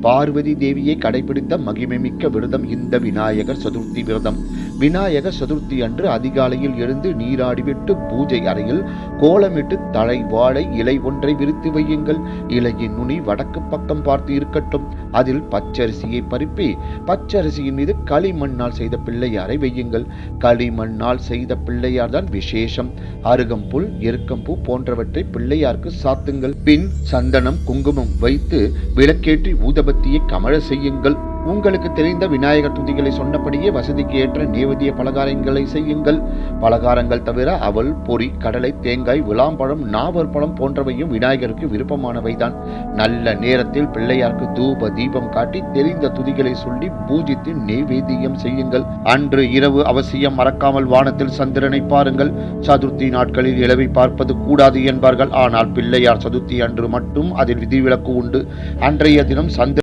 பார்வதி தேவியை கடைபிடித்த மகிமைமிக்க விரதம் இந்த விநாயகர் சதுர்த்தி விரதம். விநாயகர் சதுர்த்தி அன்று அதிகாலையில் எழுந்து நீராடிவிட்டு பூஜை அறையில் கோலமிட்டு தலை வாழை இலை ஒன்றை விரித்து வையுங்கள். இலையின் நுனி வடக்கு பக்கம் பார்த்து இருக்கட்டும். அதில் பச்சரிசியை பருப்பி பச்சரிசியின் மீது களிமண்ணால் செய்த பிள்ளையாரை வையுங்கள். களிமண்ணால் செய்த பிள்ளையார் தான் விசேஷம். அருகம்புல் எருக்கம்பூ போன்றவற்றை பிள்ளையாருக்கு சாத்துங்கள். பின் சந்தனம் குங்குமம் வைத்து விளக்கேற்றி ஊதபத்தியை கமழ செய்யுங்கள். உங்களுக்கு தெரிந்த விநாயகர் துதிகளை சொன்னபடியே வசதிக்கு ஏற்ற நேவேதிய பலகாரங்களை செய்யுங்கள். பலகாரங்கள் தவிர அவல், பொரி, கடலை, தேங்காய், விளாம்பழம், நாவல் பழம் போன்றவையும் விநாயகருக்கு விருப்பமானவைதான். நல்ல நேரத்தில் பிள்ளையாருக்கு தூப தீபம் காட்டி தெரிந்த துதிகளை சொல்லி பூஜித்து நேவேதியம் செய்யுங்கள். அன்று இரவு அவசியம் மறக்காமல் வானத்தில் சந்திரனை பாருங்கள். சதுர்த்தி நாட்களில் இளவை பார்ப்பது கூடாது என்பார்கள். ஆனால் பிள்ளையார் சதுர்த்தி அன்று மட்டும் அதில் விதிவிலக்கு உண்டு. அன்றைய தினம் சந்திரன்